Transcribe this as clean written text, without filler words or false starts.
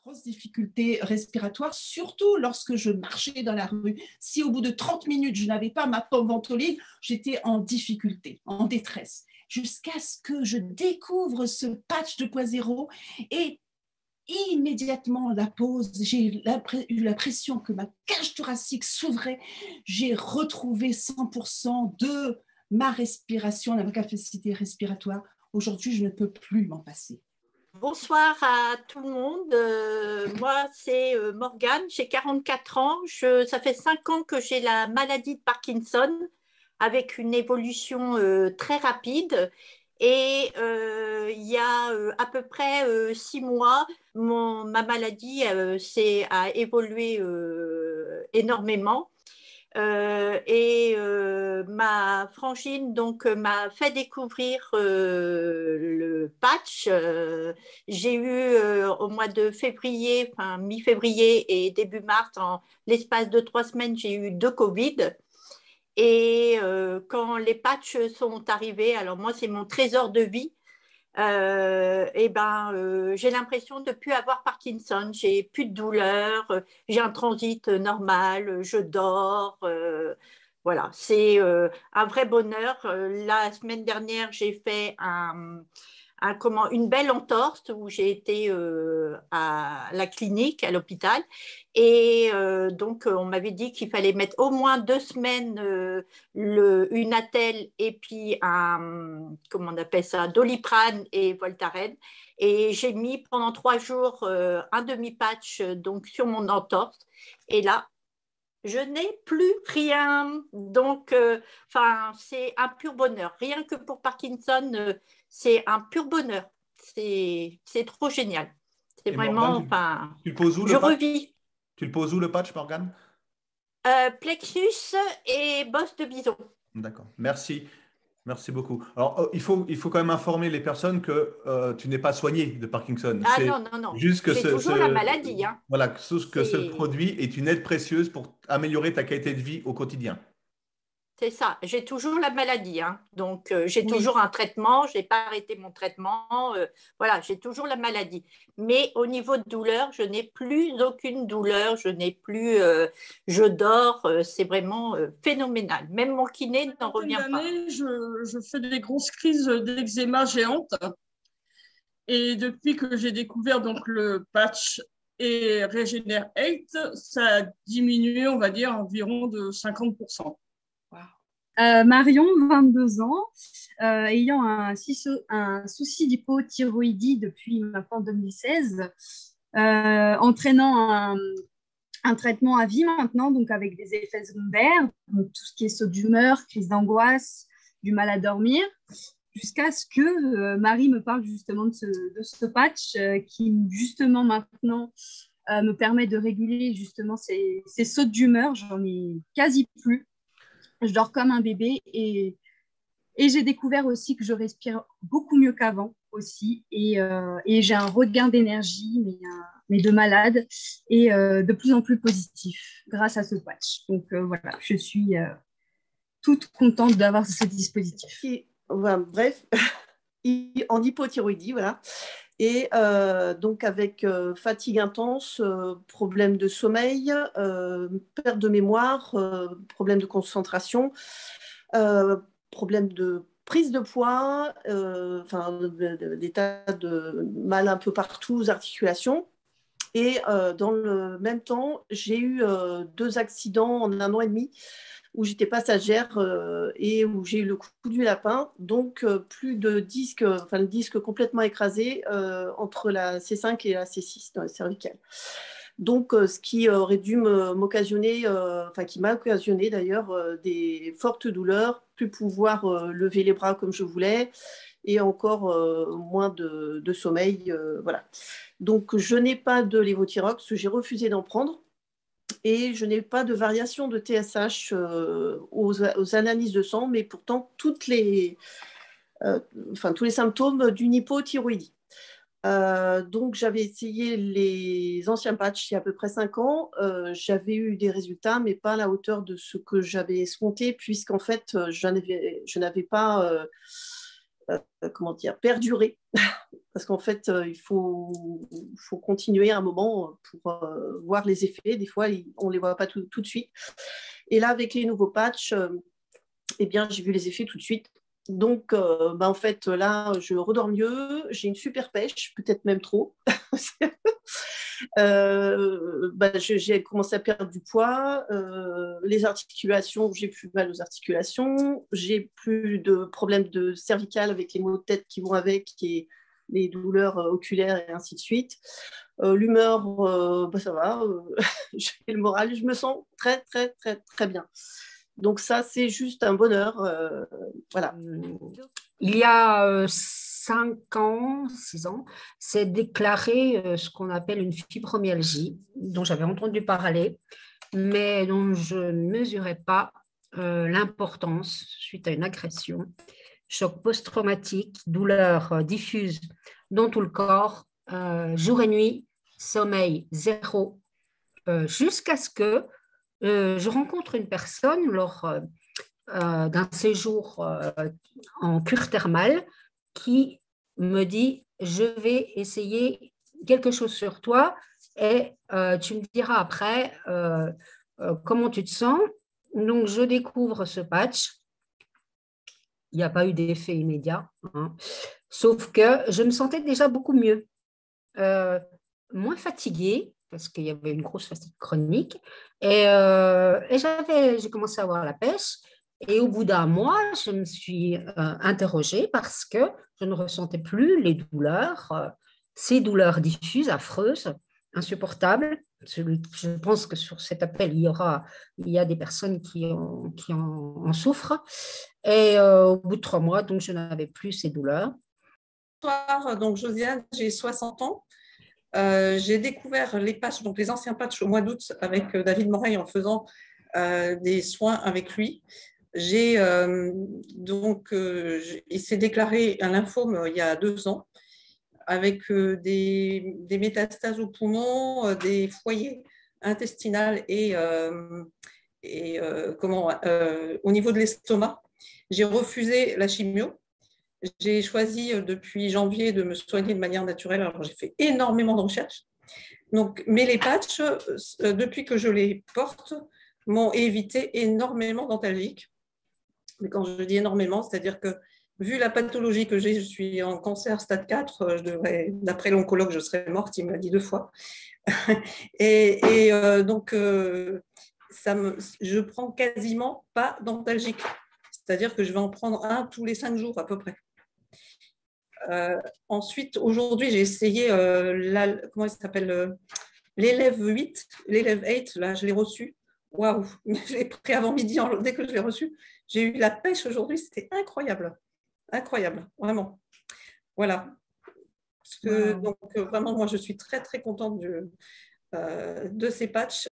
grosses difficultés respiratoires, surtout lorsque je marchais dans la rue. Si au bout de 30 minutes, je n'avais pas ma pomme ventoline, j'étais en difficulté, en détresse, jusqu'à ce que je découvre ce patch 2.0 et immédiatement la pause, j'ai eu l'impression que ma cage thoracique s'ouvrait, j'ai retrouvé 100% de ma respiration, de ma capacité respiratoire. Aujourd'hui, je ne peux plus m'en passer. Bonsoir à tout le monde. Moi, c'est Morgane, j'ai 44 ans. Ça fait 5 ans que j'ai la maladie de Parkinson avec une évolution très rapide. Et il y a à peu près 6 mois, ma maladie a évolué énormément. Ma frangine donc m'a fait découvrir le patch. J'ai eu au mois de février, enfin mi-février et début mars, en l'espace de 3 semaines, j'ai eu 2 Covid. Et quand les patchs sont arrivés, alors moi c'est mon trésor de vie. J'ai l'impression de ne plus avoir Parkinson, j'ai plus de douleur, j'ai un transit normal, je dors, voilà, c'est un vrai bonheur. La semaine dernière, j'ai fait une belle entorse où j'ai été à la clinique, à l'hôpital. Et donc, on m'avait dit qu'il fallait mettre au moins 2 semaines une attelle et puis comment on appelle ça, Doliprane et Voltaren. Et j'ai mis pendant 3 jours un demi-patch donc, sur mon entorse. Et là, je n'ai plus rien. Donc, c'est un pur bonheur. Rien que pour Parkinson, c'est un pur bonheur. C'est trop génial. C'est Et vraiment, Morgane, tu le poses où je le patch? revis. Tu le poses où le patch, Morgane? Plexus et bosse de bison. D'accord. Merci. Merci beaucoup. Alors, il faut quand même informer les personnes que tu n'es pas soigné de Parkinson. Ah C'est non, non, non. juste que J'ai toujours la maladie, hein. voilà, que ce C'est produit est une aide précieuse pour améliorer ta qualité de vie au quotidien. C'est ça, j'ai toujours la maladie, hein. Donc j'ai Oui, toujours un traitement, je n'ai pas arrêté mon traitement, voilà, j'ai toujours la maladie. Mais au niveau de douleur, je n'ai plus aucune douleur, je dors, c'est vraiment phénoménal. Même mon kiné n'en Vingtaine revient pas. d'années, je fais des grosses crises d'eczéma géantes. Et depuis que j'ai découvert donc le patch et Regener 8, ça a diminué, on va dire, environ de 50%. Marion, 22 ans, ayant un souci d'hypothyroïdie depuis maintenant 2016, entraînant un traitement à vie maintenant, donc avec des effets secondaires, donc tout ce qui est saut d'humeur, crise d'angoisse, du mal à dormir, jusqu'à ce que Marie me parle justement de ce patch qui justement maintenant me permet de réguler justement ces sauts d'humeur. J'en ai quasi plus. Je dors comme un bébé et j'ai découvert aussi que je respire beaucoup mieux qu'avant aussi et j'ai un regain d'énergie mais de malade et de plus en plus positif grâce à ce patch. Donc voilà, je suis toute contente d'avoir ce dispositif. Voilà, bref, en hypothyroïdie, voilà. Et donc avec fatigue intense, problème de sommeil, perte de mémoire, problème de concentration, problème de prise de poids, des tas de mal un peu partout aux articulations. Et dans le même temps, j'ai eu 2 accidents en 1 an et demi où j'étais passagère et où j'ai eu le coup du lapin, donc plus de disques, le disque complètement écrasé entre la C5 et la C6 dans les cervicales. Donc, ce qui aurait dû m'occasionner, qui m'a occasionné d'ailleurs des fortes douleurs, plus pouvoir lever les bras comme je voulais et encore moins de sommeil. Voilà. Donc, je n'ai pas de lévothyrox, j'ai refusé d'en prendre. Et je n'ai pas de variation de TSH aux analyses de sang, mais pourtant tous les symptômes d'une hypothyroïdie. Donc, j'avais essayé les anciens patchs il y a à peu près 5 ans. J'avais eu des résultats, mais pas à la hauteur de ce que j'avais escompté, puisqu'en fait, je n'avais pas perduré parce qu'en fait, il faut continuer un moment pour voir les effets. Des fois, on ne les voit pas tout de suite. Et là, avec les nouveaux patchs, eh bien, j'ai vu les effets tout de suite. Donc, en fait, là, je redors mieux, j'ai une super pêche, peut-être même trop. J'ai commencé à perdre du poids, les articulations, j'ai plus mal aux articulations, j'ai plus de problèmes de cervical avec les maux de tête qui vont avec et les douleurs oculaires et ainsi de suite. L'humeur, ça va, j'ai le moral, je me sens très, très, très, très bien. Donc ça, c'est juste un bonheur. Voilà. Il y a 5 ans, 6 ans, s'est déclaré ce qu'on appelle une fibromyalgie, dont j'avais entendu parler, mais dont je ne mesurais pas l'importance suite à une agression, choc post-traumatique, douleur diffuse dans tout le corps, jour et nuit, sommeil zéro, jusqu'à ce que je rencontre une personne lors d'un séjour en cure thermale qui me dit je vais essayer quelque chose sur toi et tu me diras après comment tu te sens. Donc je découvre ce patch. Il n'y a pas eu d'effet immédiat, hein. Sauf que je me sentais déjà beaucoup mieux, moins fatiguée parce qu'il y avait une grosse fatigue chronique et j'ai commencé à avoir la pêche. Et au bout d'un mois, je me suis interrogée parce que je ne ressentais plus les douleurs, ces douleurs diffuses, affreuses, insupportables. Je pense que sur cet appel, il y a des personnes qui en souffrent. Et au bout de 3 mois, donc, je n'avais plus ces douleurs. Bonsoir, donc Josiane, j'ai 60 ans. J'ai découvert les patchs, donc les anciens patchs au mois d'août avec David Moreil en faisant des soins avec lui. Il s'est déclaré un lymphome il y a 2 ans avec des métastases au poumon, des foyers intestinaux et au niveau de l'estomac. J'ai refusé la chimio. J'ai choisi depuis janvier de me soigner de manière naturelle. Alors j'ai fait énormément de recherches. Mais les patchs, depuis que je les porte, m'ont évité énormément d'antalgiques. Mais quand je dis énormément, c'est-à-dire que vu la pathologie que j'ai, je suis en cancer stade 4, d'après l'oncologue, je serais morte, il me l'a dit 2 fois. Je prends quasiment pas d'antalgique. C'est-à-dire que je vais en prendre un tous les 5 jours à peu près. Ensuite, aujourd'hui, j'ai essayé comment il s'appelle, l'élève 8, l'élève 8, là, je l'ai reçu. Waouh, je l'ai pris avant midi, dès que je l'ai reçu. J'ai eu la pêche aujourd'hui, c'était incroyable. Incroyable, vraiment. Voilà. Donc, vraiment, moi, je suis très, très contente de ces patchs.